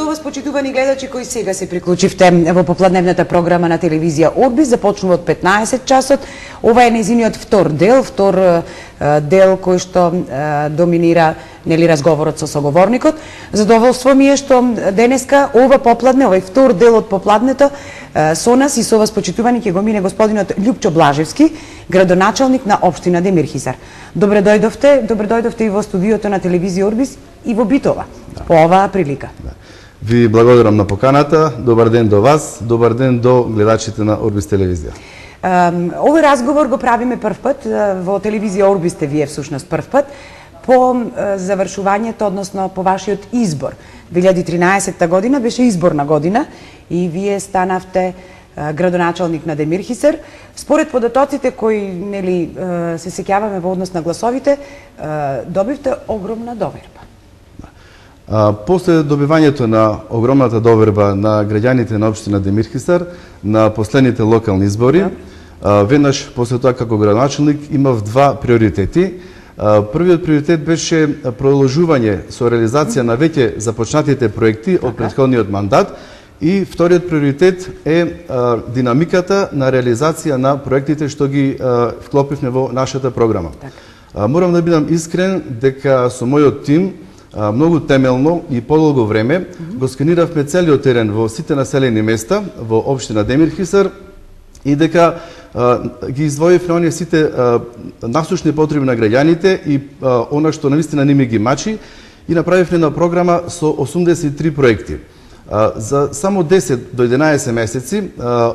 вас, почитувани гледачи кои сега се приклучивте во попладневната програма на телевизија Орбис. Започнува од 15 часот. Ова е нејзиниот втор дел кој што доминира разговорот со соговорникот. Задоволство ми е што денеска ова попладне, овој втор дел од попладнето со нас и со вас, почитувани, ќе го мине господинот Љупчо Блажевски, градоначалник на општина Демирхизар. Добре дојдовте и во студиото на телевизија Орбис и во Битола по оваа прилика. Ви благодарам на поканата. Добар ден до вас, добар ден до гледачите на Орбис телевизија. Овој разговор го правиме прв пат во телевизија Орбис сте вие всушност прв пат по завршувањето, односно по вашиот избор. 2013 година беше изборна година и вие станавте градоначалник на Демирхизар. Според податоците кои се сеќаваме во однос на гласовите, добивте огромна доверба. После добивањето на огромната доверба на граѓаните на општина Демирхизар на последните локални избори, веднаш после тоа како градоначалник имав два приоритети. Првиот приоритет беше продолжување со реализација на веќе започнатите проекти од претходниот мандат и вториот приоритет е динамиката на реализација на проектите што ги вклопивме во нашата програма. Морам да бидам искрен дека со мојот тим многу темелно и подолго време го сканиравме целиот терен во сите населени места во општина Демирхизар и дека ги издвоивме оние сите насушни потреби на граѓаните и она што навистина не ми ги мачи и направивме на програма со 83 проекти. За само 10 до 11 месеци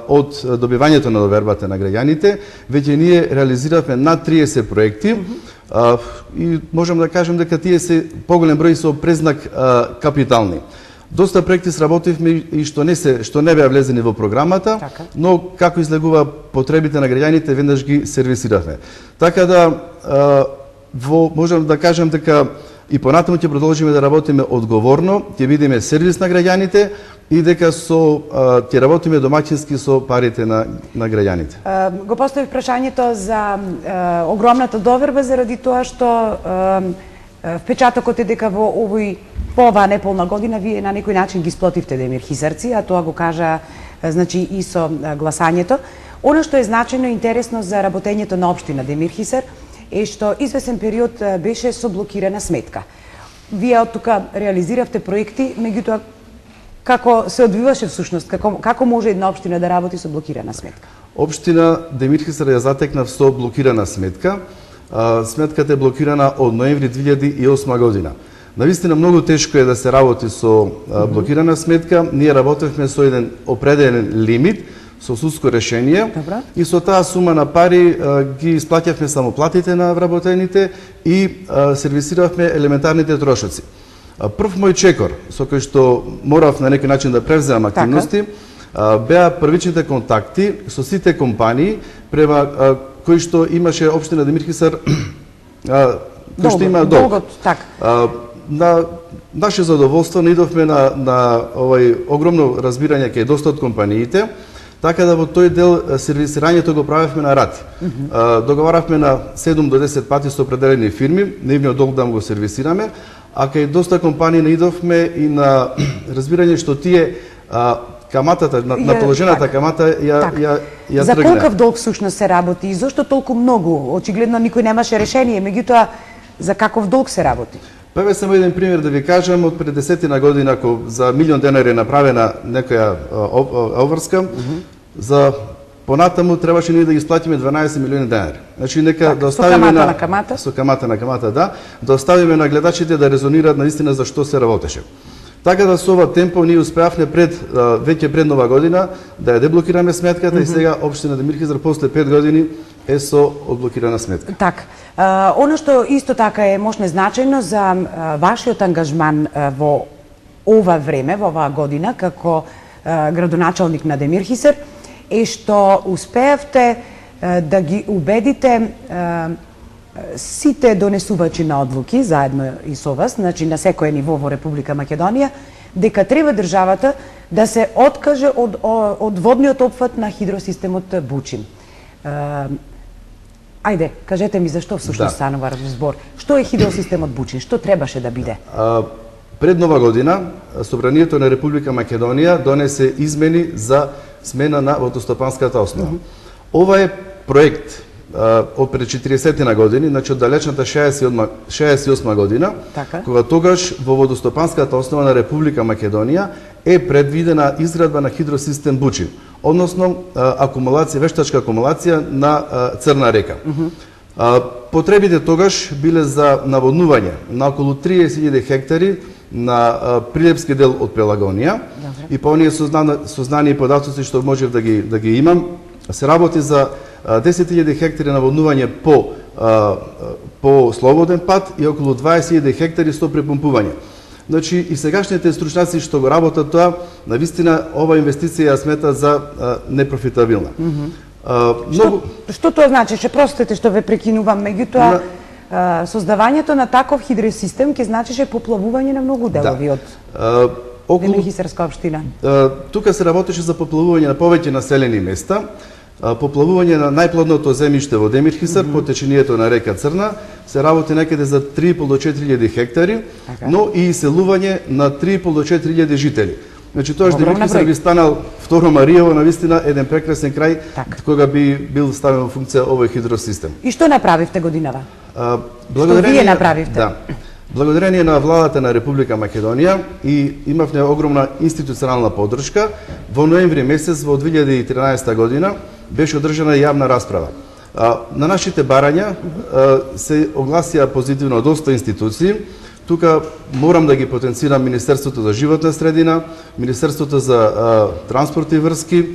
од добивањето на довербата на граѓаните, веќе ние реализиравме над 30 проекти и можам да кажем дека тие се поголем број со презнак капитални. Доста проекти сработивме и што не беа влезени во програмата, но како излегува потребите на граѓаните, веднаш ги сервисиравме. Така да можам да кажем дека и понатаму ќе продолжиме да работиме одговорно, ќе бидеме сервис на граѓаните и дека ќе работиме домаќински со парите на граѓаните. Го поставив прашањето за огромната доверба заради тоа што впечатокот е дека во по оваа неполна година вие на некој начин ги сплотивте демирхизарци, а тоа го кажа и со гласањето. Оно што е значајно и интересно за работењето на општина Демирхизар е што извесен период беше со блокирана сметка. Вие од тука реализиравте проекти, меѓутоа како се одвиваше всушност, како може една општина да работи со блокирана сметка? Општина Демирхизар ја затекнав со блокирана сметка. Сметката е блокирана од ноември 2008 година. Навистина многу тешко е да се работи со блокирана сметка. Ние работевме со еден определен лимит, со судско решение и со таа сума на пари ги исплаќавме само платите на вработените и сервисиравме елементарните трошоци. Прв мој чекор, со кој што морав на некој начин да превземам активности, беа првичните контакти со сите компании према кои што имаше општина Демирхизар, кои што има долг. На наше задоволство наидовме на овој огромно разбирање кај доста од компаниите, така да во тој дел сервисирањето го правевме на рати. Договаравме на 7 до 10 пати со определени фирми, нивниот долг да го сервисираме, а кај доста компании наидовме и на разбирање што тие каматата, на положената камата ја тргне. За колкав долг всушност се работи и зошто толку многу? Очигледно никој немаше решение, меѓутоа за каков долг се работи? Еве само еден пример да ви кажам, од пред 10 година, ако за милион денари е направена некоја обврска, за понатаму требаше ние да ги исплатиме 12 милиони денари. Значи нека да оставиме со камата на камата, да оставиме на гледачите да резонираат наистина за што се работеше. Така да со ова темпо ние успеавме веќе пред нова година да ја деблокираме сметката и сега општина Демирхизар после 5 години е со одблокирана сметка. Така. Оно што исто така е можно значајно за вашиот ангажман во ова време, во оваа година, како градоначалник на Демирхизар, е што успеавте да ги убедите сите донесувачи на одлуки, заедно и со вас, значи на секој ниво во Република Македонија, дека треба државата да се откаже од водниот опфат на хидросистемот Бучин. Ајде, кажете ми зашто всушност станува збор. Што е хидросистемот Бучин? Што требаше да биде? Пред Нова година, Собранието на Република Македонија донесе измени за смена на водостопанската основа. Ова е проект од пред 40 години, значи од далечната 68 година, кога тогаш во водостопанската основа на Република Македонија е предвидена изградба на хидросистем Бучин, односно вештачка акумулација на Црна река. Потребите тогаш биле за наводнување на околу 30.000 хектари на прилепски дел од Пелагонија и по оние сознани и податоци што можев да ги имам, се работи за 10.000 хектари наводнување по слободен пат и околу 20.000 хектари со препумпување. Значи и сегашните стручњаци што го работат тоа, навистина ова инвестиција ја смета за непрофитабилна. Што тоа значи? Простете што ве прекинувам, меѓутоа создавањето на таков хидросистем ќе значише поплавување на многу делови од Демирхисарска општина. Тука се работеше за поплавување на повеќе населени места, поплавување на најплодното земјиште во Демирхисар по течението на река Црна, се работи некаде за 3.500 до 4.000 хектари, но и иселување на 3.500 до 4.000 жители. Значи тоаш Демирхисар би станал второ Маријево, навистина еден прекрасен крај кога би бил ставен во функција овој хидросистем. И што направивте годинава? Што вие направивте? Да. Благодарение на владата на Република Македонија и имавме огромна институционална поддршка, во ноември месец во 2013 година беше одржана јавна расправа. На нашите барања се огласија позитивно доста институции. Тука морам да ги потенцирам Министерството за животна средина, Министерството за транспорт и врски,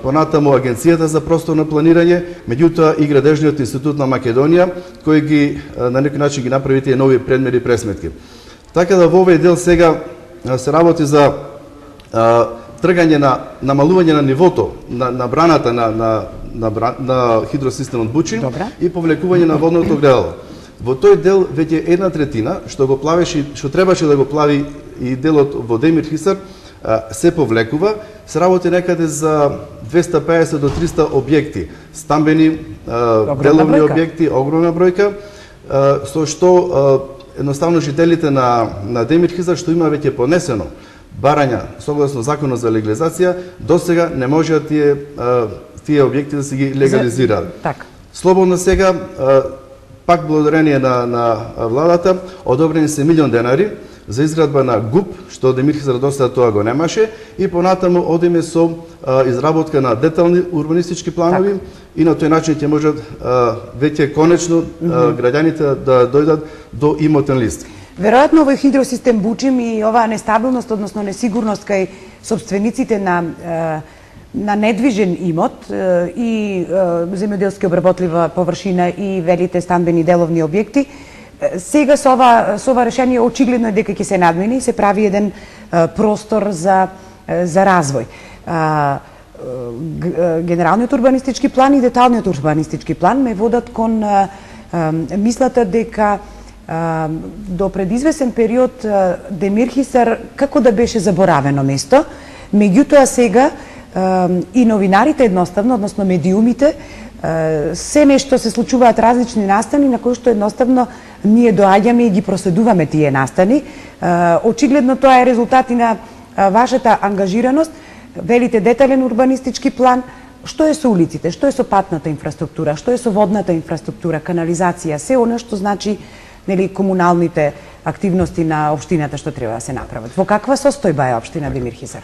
понатаму Агенцијата за просторно планирање, меѓутоа и Градежниот институт на Македонија, кој ги на некој начин ги направи тие нови предмери и пресметки. Така да во овој дел сега се работи за тргање на намалување на нивото на браната на хидросистемот Бучин и повлекување на водното грело. Во тој дел веќе 1/3 што го плавеше, што требаше да го плави и делот во Демирхисар, се повлекува. Се работи некаде за 250 до 300 објекти, стамбени, деловни објекти, огромна бројка, со што едноставно жителите на Демирхисар што има веќе понесено барања согласно законот за легализација, досега не можеа тие објекти да се ги легализираат. Слободно сега, пак благодарение на владата, одобрени се 1 милион денари за изградба на ГУП, што Демирхисар досега тоа го немаше, и понатаму одиме со изработка на детални урбанистички планови и на тој начин ќе можат веќе конечно граѓаните да дојдат до имотен лист. Веројатно овој хидросистем Бучин и оваа нестабилност, односно несигурност кај собствениците на недвижен имот и земјоделски обработлива површина и велите стамбени деловни објекти, сега со ова решение очигледно е дека ќе се надмени и се прави еден простор за развој. Генералниот урбанистички план и деталниот урбанистички план ме водат кон мислата дека до предизвесен период Демирхисар како да беше заборавено место, меѓутоа сега и новинарите едноставно, односно медиумите, се нешто се случуваат различни настани на кои што едноставно ние доаѓаме и ги проследуваме тие настани. Очигледно тоа е резултат и на вашата ангажираност. Велите детален урбанистички план. Што е со улиците, што е со патната инфраструктура, што е со водната инфраструктура, канализација, се она што значи комуналните активности на општината што треба да се направат. Во каква состојба е општина Демирхисар?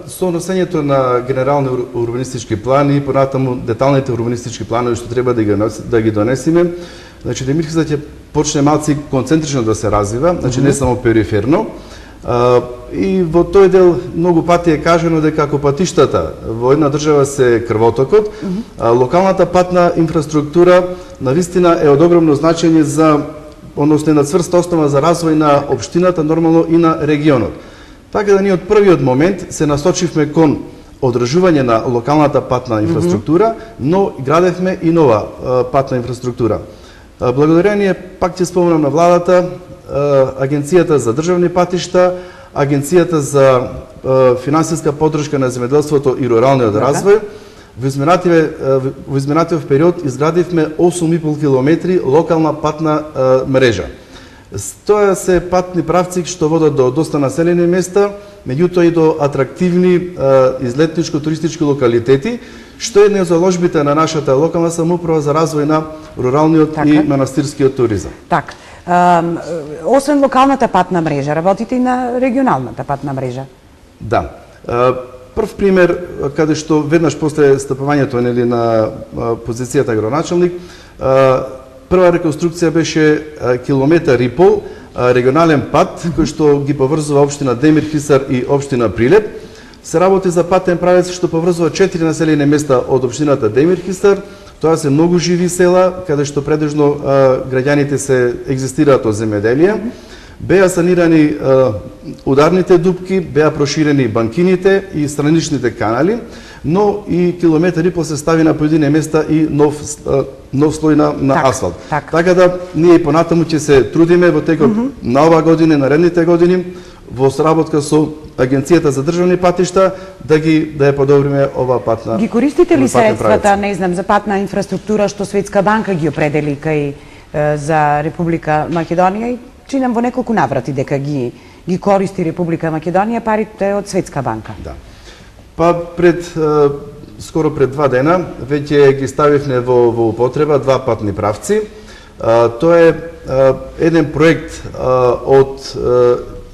Со носењето на генерални урбанистички плани и понатаму деталните урбанистички планови што треба да ги донесеме, значи Демирхисар ќе почне малци концентрично да се развива, значи не само периферно. И во тој дел многу пати е кажано дека ако патиштата во една држава се крвотокот, локалната патна инфраструктура навистина е од огромно значење за, односно една цврста основа за развој на општината, нормално и на регионот. Така да ние од првиот момент се насочивме кон одржување на локалната патна инфраструктура, но градевме и нова патна инфраструктура. Благодарение, пак ќе спомнам, на владата, Агенцијата за државни патишта, Агенцијата за финансиска поддршка на земјоделството и руралниот развој, во изминатиот период изградивме 8,5 километри локална патна мрежа. Тоа се патни правци што водат до доста населени места, меѓутоа и до атрактивни излетничко-туристички локалитети, што е една од заложбите на нашата локална самоуправа за развој на руралниот и манастирскиот туризам. Така. Освен локалната патна мрежа, работите и на регионалната патна мрежа? Да. Прв пример, каде што веднаш после стапувањето на позицијата градоначалник, прва реконструкција беше километар и пол регионален пат кој што ги поврзува општина Демир-Хисар и општина Прилеп. Се работи за патен правец што поврзува 4 населени места од општината Демир-Хисар. Тоа се многу живи села, каде што предежно граѓаните се екзистираат од земјоделие. Беа санирани ударните дупки, беа проширени банкините и страничните канали, но и километри после стави на поедини места и нов слој на асфалт. Така да ние понатаму ќе се трудиме во текот на оваа година и наредните години во соработка со Агенцијата за државни патишта да ја подобриме оваа патна. Ги користите ли средствата, не знам, за патна инфраструктура што Светска банка ги определи кај за Република Македонија? Чинам во неколку наврати дека ги користи Република Македонија парите од Светска банка. Да. Па скоро пред 2 дена веќе ги ставивме во употреба 2 патни правци. Тоа е еден проект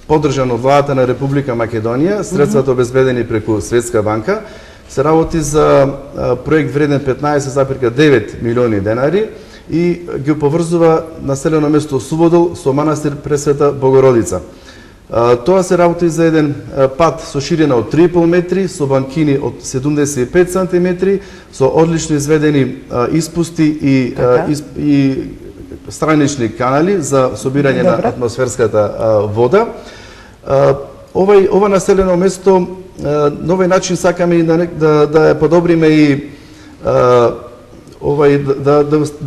поддржан од владата на Република Македонија, средствата обезбедени преку Светска банка. Се работи за проект вреден 15,9 милиони денари и ги поврзува населено место Суводол со манастир Пресвета Богородица. Тоа се работи за еден пат со ширина од 3,5 метри, со банкини од 75 сантиметри, со одлично изведени испусти и странични канали за собирање на атмосферската вода. Ова населено место на овој начин сакаме да ја подобриме и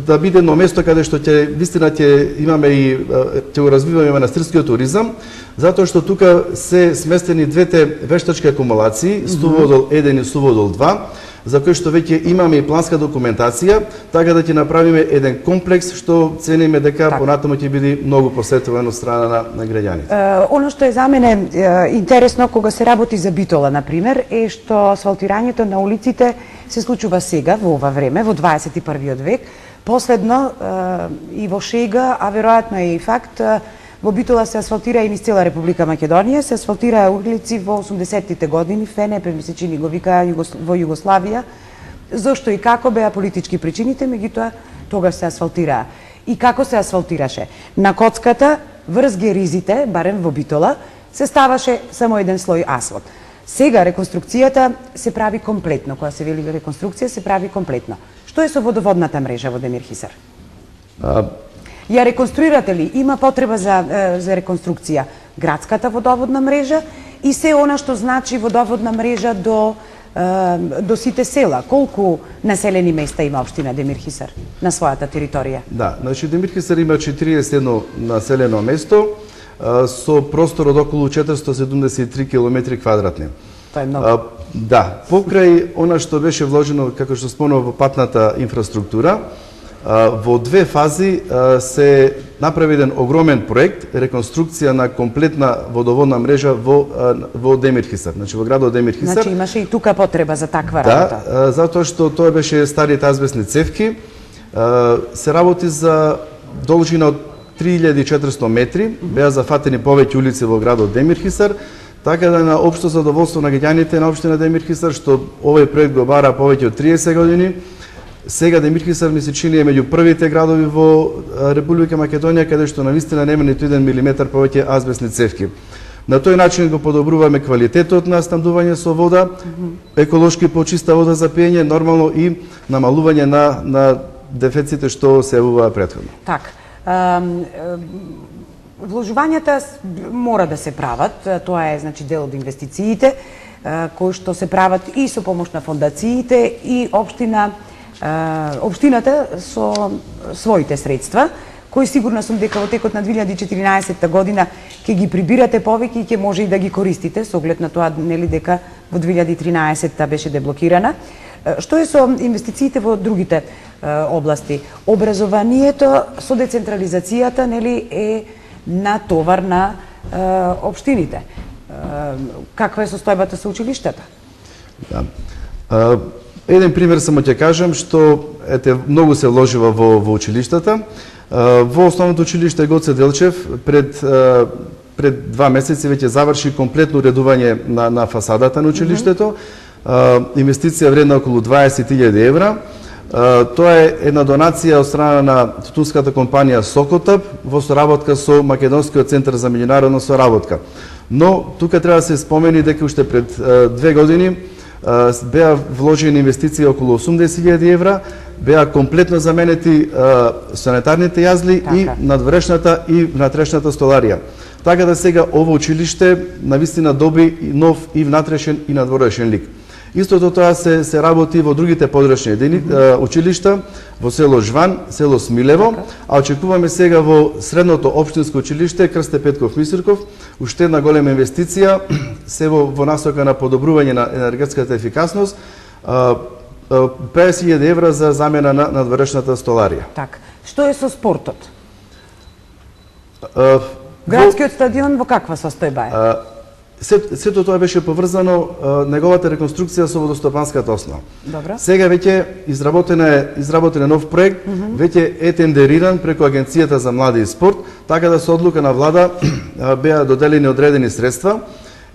да биде едно место каде што вистина ќе имаме и ќе го развиваме манастирскиот туризам, затоа што тука се сместени двете вештачки акумулации, Суводол 1 и Суводол 2, за кој што веќе имаме и планска документација, така да ќе направиме еден комплекс што цениме дека понатаму ќе биде многу посетуван од страна на граѓаните. Оно што е за мене интересно кога се работи за Битола, например, е што асфалтирањето на улиците се случува сега, во ова време, во 21. век. Последно и во шега, а веројатно е и факт, во Битола се асфалтира и низ цела Република Македонија, се асфалтираа улици во 80-тите години, ФНП ми се чини го викаа во Југославија. Зошто и како беа политички причините, меѓутоа тогаш се асфалтираа. И како се асфалтираше? На коцката, врз геризите, барем во Битола, се ставаше само еден слој асфалт. Сега реконструкцијата се прави комплетно, кога се вели реконструкција се прави комплетно. Што е со водоводната мрежа во Демир-Хисар? Ја реконструирате ли? Има потреба за реконструкција градската водоводна мрежа и се она што значи водоводна мрежа до сите села. Колку населени места има општина Демир-Хисар на својата територија? Да, значи Демир-Хисар има 41 населено место со простор од околу 473 километри квадратни. Тоа е многу. Да, покрај она што беше вложено, како што спомнав, во патната инфраструктура, во 2 фази се направи еден огромен проект, реконструкција на комплетна водоводна мрежа во Демир-Хисар, значи во градот Демир-Хисар. Значи имаше и тука потреба за таква работа. Да, затоа што тоа беше старите азбестни цевки. Се работи за должина од 3400 метри, беа зафатени повеќе улици во градот Демир-Хисар, така да на општо задоволство на граѓаните на општина Демир-Хисар, што овој проект го бара повеќе од 30 години. Сега Демир-Хисар ми се чини е меѓу првите градови во Република Македонија каде што навистина нема ниту 1 милиметар повеќе азбестни цевки. На тој начин го подобруваме квалитетот на снабдување со вода, еколошки почиста вода за пиење, нормално и намалување на дефиците што се јавуваа претходно. Така. Вложувањата мора да се прават, тоа е значи дел од инвестициите кои што се прават и со помош на фондациите и општината со своите средства, кои сигурна сум дека во текот на 2014 година ќе ги прибирате повеќе и ќе може и да ги користите, со оглед на тоа нели дека во 2013 беше деблокирана. Што е со инвестициите во другите области? Образованието со децентрализацијата нели е на товар на општините. Каква е состојбата со училиштата? Да. Еден пример само ќе кажам, што многу се вложува во училиштата. Во основното училиште Гоце Делчев пред 2 месеци веќе заврши комплетно уредување на фасадата на училиштето. Инвестиција вредна околу 20.000 евра. Тоа е една донација од страна на тутунската компанија Сокотаб во соработка со Македонскиот центар за меѓународна соработка. Но тука треба да се спомени дека уште пред 2 години беа вложени инвестиции околу 80.000 евра, беа комплетно заменети санитарните јазли и надворешната и внатрешната столарија. Така да сега ово училиште навистина доби нов и внатрешен и надворешен лик. Истото тоа се работи во другите подрачни училишта, во село Жван, село Смилево, а очекуваме сега во средното општинско училиште Крсте Петков Мисирков уште една голема инвестиција, се во насока на подобрување на енергетската ефикасност, 50.000 евра за замена на надворешната столарија. Така. Што е со спортот? Градскиот стадион во каква состојба е? Сето тоа беше поврзано, неговата реконструкција со водостопанската основа. Добра. Сега веќе изработен нов проект, веќе е тендериран преку Агенцијата за млади и спорт, така да со одлука на влада беа доделени одредени средства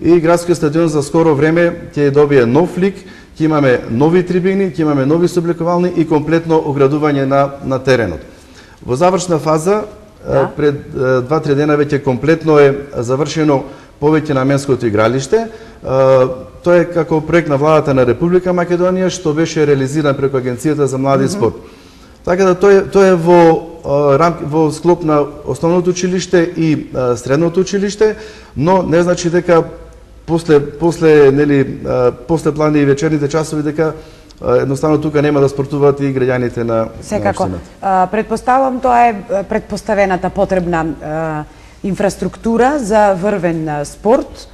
и градскиот стадион за скоро време ќе добие нов лик, ќе имаме нови трибини, ќе имаме нови собликувални и комплетно оградување на теренот. Во завршна фаза, пред 2-3 дена веќе комплетно е завршено повеќе наменското игралиште. Тоа е како проект на владата на Република Македонија, што беше реализиран преку Агенцијата за млади и спорт. Така да тоа е во склоп на основното училиште и средното училиште, но не значи дека после плани и вечерните часови дека едноставно тука нема да спортуваат и граѓаните на Секако. општината. Предпоставам тоа е предпоставената потребна инфраструктура за врвен спорт.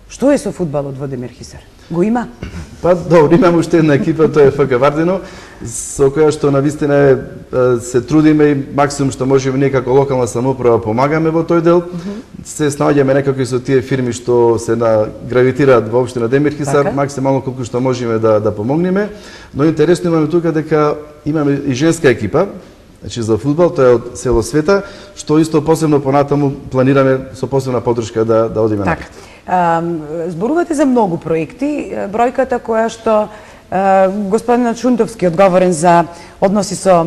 Што е со фудбалот во Демир Хисар? Го има? Па добро, имаме уште една екипа, тоа е ФК Вардино, со која што навистина се трудиме и максимум што можеме ние како локална самоуправа помагаме во тој дел. Се снаоѓаме некако и со тие фирми што се гравитираат во општина Демир Хисар, максимално колку што можеме да помогнеме. Но интересно имаме тука дека имаме и женска екипа, значи за фудбал, тоа е од село Света, што исто посебно понатаму планираме со посебна поддршка да одиме напред. Зборувате за многу проекти. Бројката која што господинот Шунтовски одговорен за односи со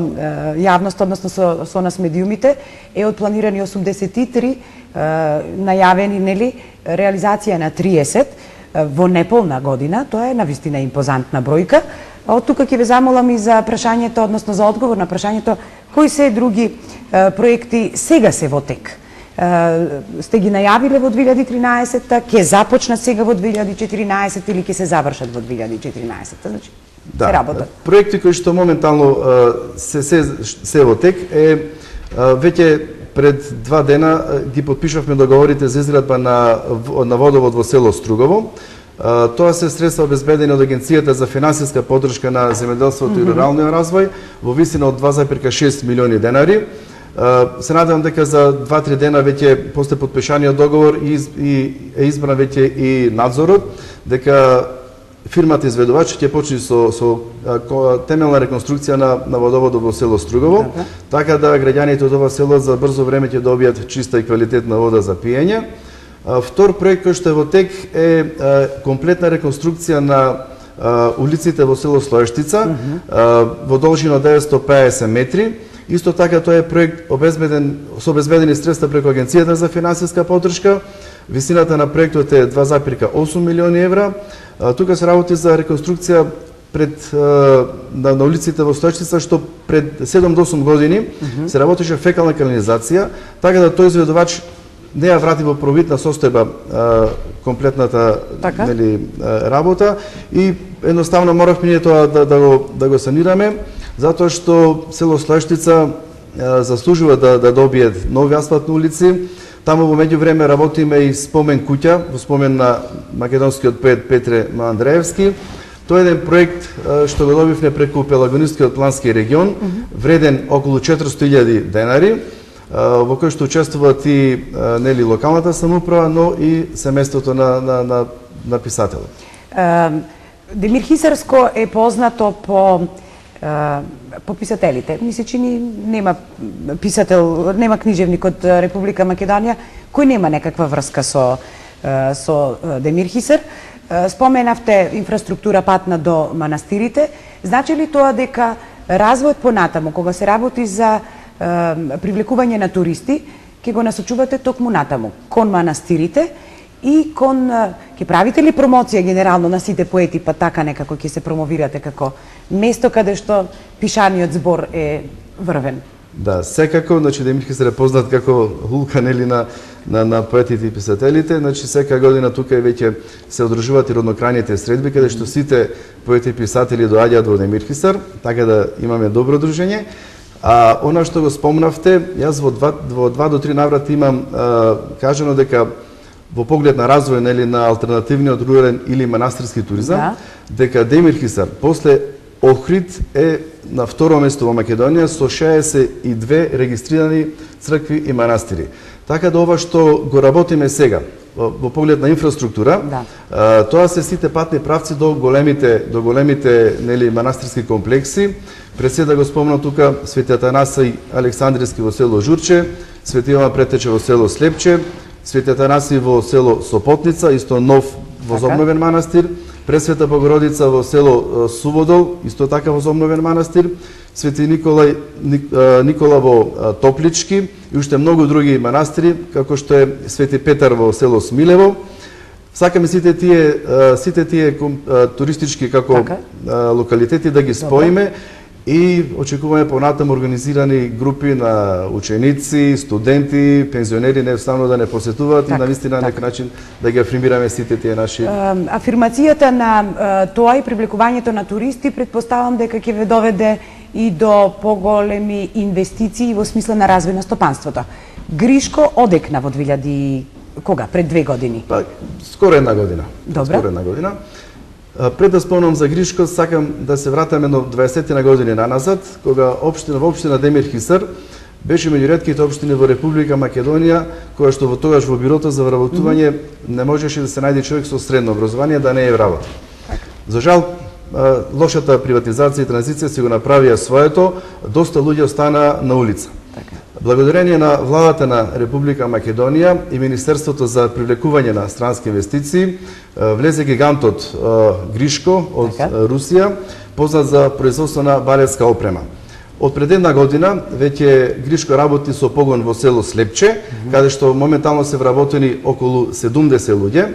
јавност, односно со нас медиумите, е од планирани 83, најавени, нели, реализација на 30 во неполна година. Тоа е навистина импозантна бројка. Од тука ќе ве замолам и за прашањето, односно за одговор на прашањето, кои се други проекти сега се во тек? Сте ги најавиле во 2013-та, ќе започнат сега во 2014 или ќе се завршат во 2014-та, значи се работат. Проекти кои што моментално се во тек е веќе пред 2 дена ги потпишавме договорите за изградба на водовод во село Стругово. Тоа се средства обезбедени од Агенцијата за финансиска поддршка на земјоделството и руралниот развој во висина од 2,6 милиони денари. Се надевам дека за 2-3 дена веќе после потпишаниот договор и е избран веќе и надзорот, дека фирмата изведувач ќе почне со темелна реконструкција на водоводот во село Стругово, така да граѓаните од ова село за брзо време ќе добијат чиста и квалитетна вода за пиење. Втор проект кој што е во тек е комплетна реконструкција на улиците во село Слоештица во должина 950 метри. Исто така тоа е проект со обезбедени средства преку Агенцијата за финансиска поддршка. Висината на проектот е 2,8 милиони евра. Тука се работи за реконструкција на улиците во Слоештица, што пред 7 до 8 години се работеше фекална канализација, така да тој изведувач не ја врати во првобитна состојба комплетната работа и едноставно моравме ние тоа да го санираме, затоа што село Слоештица заслужува да добие нови асфалтни улици. Таму во меѓувреме работиме и спомен куќа, во спомен на македонскиот поет Петре Андреевски. Тоа е еден проект што го добивме преку Пелагонискиот плански регион, вреден околу 400.000 денари. во кој што учествуваат и нели локалната самоуправа, но и семејството на писателот. Демир Хисарско е познато по писателите. Ми се чини нема писател, нема книжевник од Република Македонија кој нема некаква врска со Демир Хисар. Споменавте инфраструктура патна до манастирите. Значи ли тоа дека развојот понатаму, кога се работи за привлекување на туристи, ќе го насочувате токму натаму, кон манастирите и кон... Ќе правите ли промоција генерално на сите поети, па така некако ќе се промовирате како место каде што пишаниот збор е врвен? Да, секако, значи Демир Хисар е познат како лука нели на поетите и писателите, значи секако година тука веќе се одржуваат и роднокрајните средби каде што сите поети и писатели доаѓаат во Демир Хисар, така да имаме добро дружење. А она што го спомнавте, јас во 2 до 3 наврати имам кажано дека во поглед на развој нели на алтернативниот рурален или манастирски туризам, дека Демир Хисар после Охрид е на второ место во Македонија со 62 регистрирани цркви и манастири. Така да ова што го работиме сега во поглед на инфраструктура, тоа се сите патни правци до големите нели манастирски комплекси. Пред се да го спомнам тука Свети Атанасий Александрийски во село Журче, Свети Јован Претече во село Слепче, Свети Атанасий во село Сопотница, исто нов возобновен манастир, Пресвета Богородица во село Суводол, исто така возобновен манастир, Свети Никола во Топлички и уште многу други манастири, како што е Свети Петар во село Смилево. Сакаме сите тие туристички како локалитети да ги споиме и очекуваме понатаму организирани групи на ученици, студенти, пензионери, не само да не посетуваат и на вистина на некој начин да ги афирмираме сите тие наши... Афирмацијата на тоа и привлекувањето на туристи предпоставам дека ќе ве доведе и до поголеми инвестиции во смисла на развој на стопанството. Гришко одекна во 2000 кога? Пред 2 години? Па, скоро една година. Добре. Скоро една година. Пред да спомнам за Гришко, сакам да се вратаме на 20 години наназад, кога во општина Демир Хисар беше меѓу ретките општини во Република Македонија, која што во тогаш во бирото за вработување не можеше да се најде човек со средно образование да не е вработен. За жал, лошата приватизација и транзиција си го направија своето, доста луѓе остана на улица. Благодарение на владата на Република Македонија и Министерството за привлекување на странски инвестиции, влезе гигантот Гришко од Русија, познат за производство на балетска опрема. Од пред една година веќе Гришко работи со погон во село Слепче, каде што моментално се вработени околу 70 луѓе.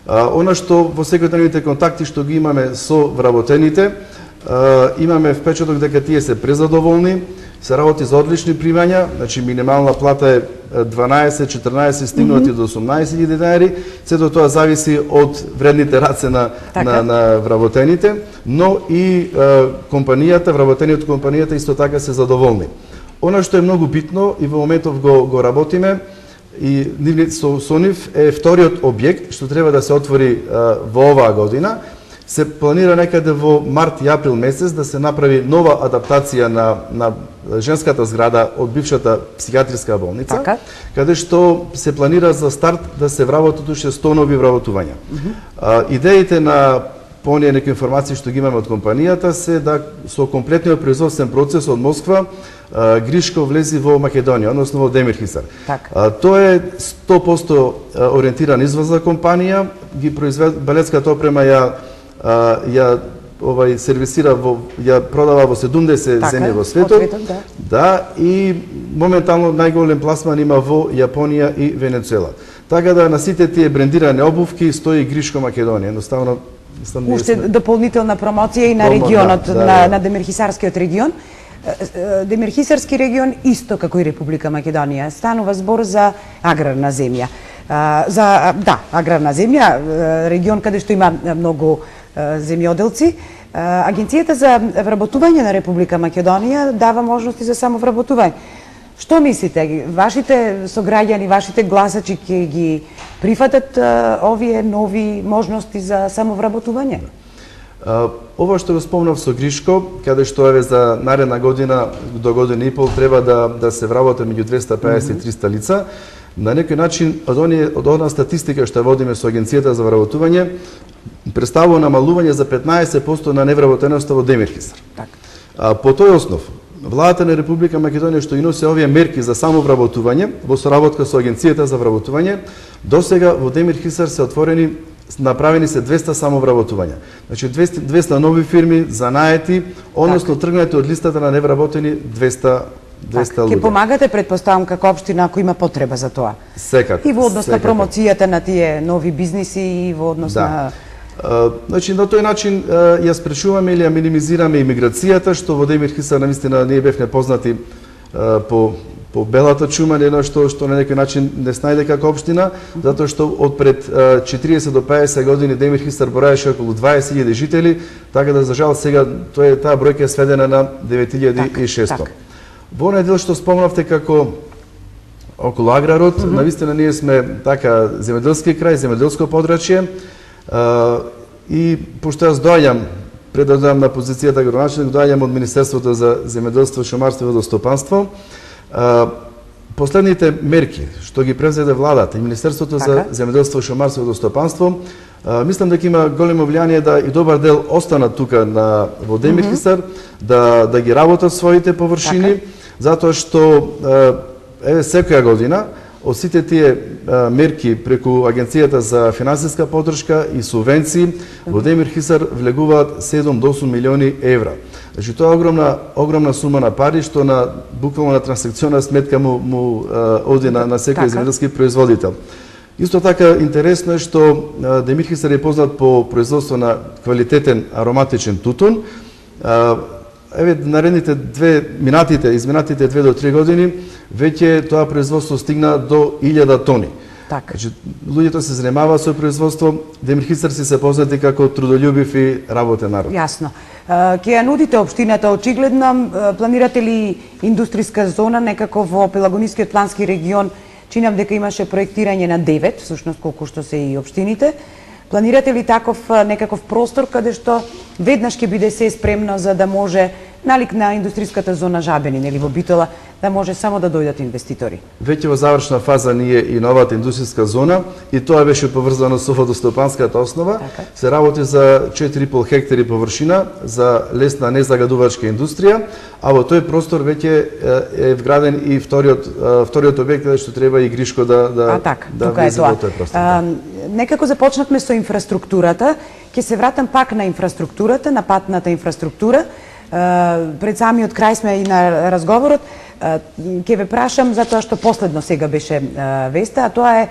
Она што во секојдневните контакти што ги имаме со вработените, имаме впечаток дека тие се презадоволни, се работи за одлични примања, значи минимална плата е 12-14 стигнати до 18.000 денари, сето тоа зависи од вредните раце на вработените, но и компанијата, вработениот компанијата исто така се задоволни. Она што е многу битно и во моментов го работиме и со нив е вториот објект што треба да се отвори во оваа година. Се планира некаде во март и април месец да се направи нова адаптација на женската зграда од бившата психијатриска болница, каде што се планира за старт да се вработат уште 100 нови вработувања. Идеите на поние некои информации што ги имаме од компанијата се да со комплетниот производствен процес од Москва Гришко влези во Македонија, односно во Демир Хисар. Тоа е 100% ориентиран извозна компанија, ги балетската опрема ја сервисира ја продава во 70 земји во светот. Да, и моментално најголем пласман има во Јапонија и Венецуела. Така да на сите тие брендирани обувки стои Гришко Македонија. Едноставно уште дополнителна промоција и на регионот, на Демирхисарскиот регион. Демирхисарски регион, исто како и Република Македонија, станува збор за аграрна земја. Аграрна земја, регион каде што има многу земјоделци. Агенцијата за вработување на Република Македонија дава можности за самовработување. Што мислите, вашите сограѓани, вашите гласачи ќе ги прифатат овие нови можности за самовработување? Ова што го спомнав со Гришко, каде што еве за наредна година до година и пол треба да се вработат меѓу 250 и 300 лица, на некој начин од она статистика што водиме со Агенцијата за вработување представува намалување за 15% на невработеноста во Демирхисар. По тој основ, Владата на Република Македонија што ги носи овие мерки за самовработување во соработка со Агенцијата за вработување, досега во Демирхисар се направени се 200 самовработувања. Значи 200 нови фирми за наети, односно тргнати од листата на невработени 200 луѓе. Ке помагате, предпоставам, како општина ако има потреба за тоа. Секако. И во однос на промоцијата на тие нови бизниси и во однос на... Значи, на тој начин ја спречуваме или ја минимизираме имиграцијата, што во Демирхисар навистина ние бевме познати по белата чума, што на некој начин не снајде како општина, затоа што од пред 40 до 50 години Демирхисар броеше околу 20.000 жители, така да за жал сега таа бројка е сведена на 9.600. Во оној дел што спомнавте како околу аграрот, навистина ние сме така земјоделски крај, земјоделско подрачје, и пошто јас доаѓам, пред да доаѓам на позицијата градоначелник, доаѓам од Министерството за земјоделство, шумарство и водостопанство. Последните мерки што ги превзеде владата и Министерството за земјоделство, шумарство и водостопанство, мислам дека има големо влијание да и добар дел останат тука во Демирхисар, да ги работат своите површини, затоа што секоја година од сите тие мерки преку Агенцијата за финансиска поддршка и субвенции во Демирхисар влегуваат 7 до 8 милиони евра. Значи тоа е огромна сума на пари што буквално на трансакционна сметка му оди на секој земјоделски производител. Исто така интересно е што Демирхисар е познат по производство на квалитетен ароматичен тутун. Еве наредните изминатите 2 до 3 години веќе тоа производство стигна до 1000 тони. Значи луѓето се занимаваат со производство, Демирхисарци се познати како трудолюбив и работен народ. Јасно. Ке ја нудите општината очигледно, планирате ли индустријска зона некако во Пелагонискиот плански регион? Чинам дека имаше проектирање на 9, всушност колку што се и општините. Планирате ли таков некаков простор каде што веднаш ќе биде се спремно за да може налик на индустријската зона Жабенин или во Битола да може само да дојдат инвеститори? Веќе во завршна фаза ние и новата индустријска зона и тоа беше поврзано со водостопанската основа. Се работи за 4,5 хектари површина за лесна незагадувачка индустрија, а во тој простор веќе е вграден и вториот објект каде што треба и Гришко да влезе во тој простор. Некако започнавме со инфраструктурата, ќе се вратам пак на инфраструктурата, на патната инфраструктура. Пред самиот крај сме и на разговорот, ќе ве прашам затоа што последно сега беше веста, а тоа е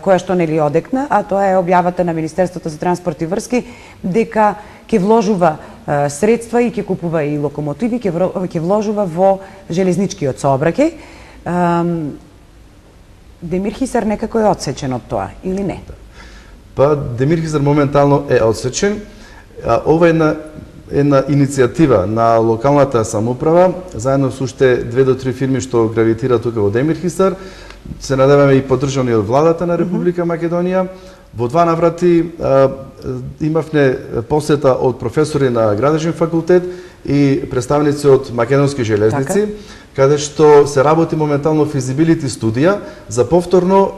која што нели одекна, а тоа е објавата на Министерството за транспорт и врски дека ќе вложува средства и ќе купува и локомотиви, ќе вложува во железничкиот сообраќај. Демирхисар некако е одсечен од тоа или не? Па Демирхисар моментално е одсечен. Ова е една иницијатива на локалната самоуправа, заедно со уште 2 до 3 фирми што гравитираат тука во Демирхисар. Се надеваме и поддржани од владата на Република Македонија. Во 2 наврати имавме посета од професори на Градежен факултет и представници од Македонски железници, каде што се работи моментално физибилити студија за повторно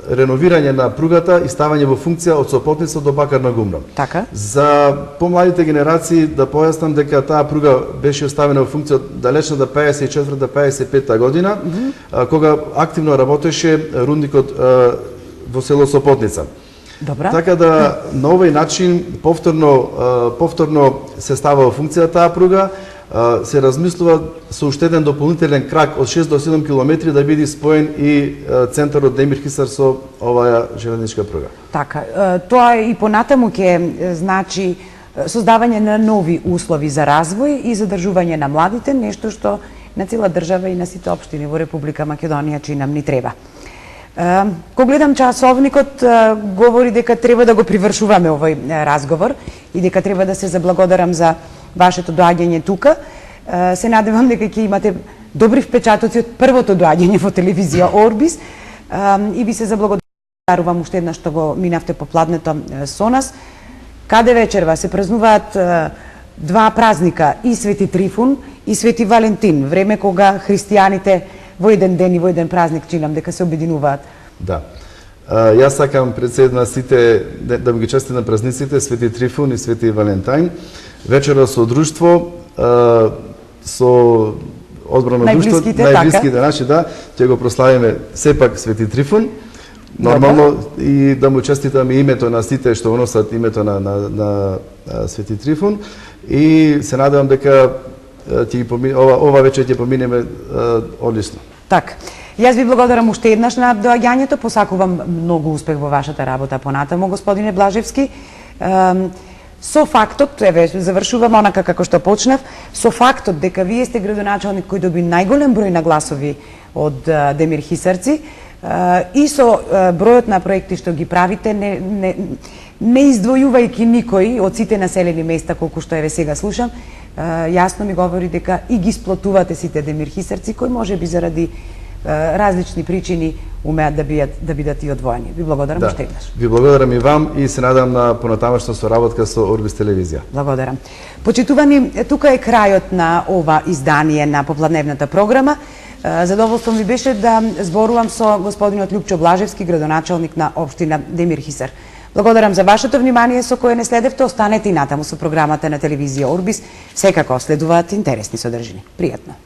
реновирање на пругата и ставање во функција од Сопотница до Бакарна гумна. За помладите генерации да појаснам дека таа пруга беше оставена во функција далечната 54-55 година, кога активно работеше рудникот во село Сопотница. Така да на овој начин повторно се става во функција таа пруга, се размислува со уште еден дополнителен крак од 6 до 7 километри да биде споен и центарот Демирхисар со оваа железничка пруга. Така, тоа и понатаму ќе значи создавање на нови услови за развој и задржување на младите, нешто што на цела држава и на сите општини во Република Македонија чинам ни треба. Кога гледам часовникот, говори дека треба да го привршуваме овој разговор и дека треба да се заблагодарам за вашето доаѓање тука. Се надевам дека ќе имате добри впечатоци од првото доаѓање во телевизија Орбис и ви се заблагодарувам уште еднаш што го минавте по пладнето со нас. каде вечерва се празнуваат два празника, и Свети Трифун и Свети Валентин, време кога христијаните во еден ден и во еден празник чинам дека се обединуваат. Да. Јас сакам пред се на сите да ги честитам празниците Свети Трифун и Свети Валентин. Вечера со друштво, со одбрано друштво, најблиските наши, да, ќе го прославиме сепак Свети Трифун. Нормално и да му честитаме името на сите што носат името на Свети Трифун и се надевам дека ова вечер ќе поминеме одлично. Така. Јас ви благодарам уште еднаш на доаѓањето, посакувам многу успех во вашата работа понатаму, господине Блажевски. Со фактот, еве, завршувам онака како што почнав, со фактот дека вие сте градоначалник кој доби најголем број на гласови од Демир Хисарци и со бројот на проекти што ги правите, не издвојувајќи никој од сите населени места колку што еве сега слушам, јасно ми говори дека и ги сплотувате сите Демир Хисарци кои можеби заради различни причини умеат да бидат и одвоени. Ви благодарам уште еднаш. Ви благодарам и вам и се надам на понатамошна соработка со Орбис телевизија. Благодарам. Почитувани, тука е крајот на ова издание на попладневната програма. Задоволством ми беше да зборувам со господинот Љупчо Блажевски, градоначалник на општина Демир Хисар. Благодарам за вашето внимание со кое не следевте. Останете и натаму со програмата на телевизија Орбис. Секако следуваат интересни содржини. Пријатно.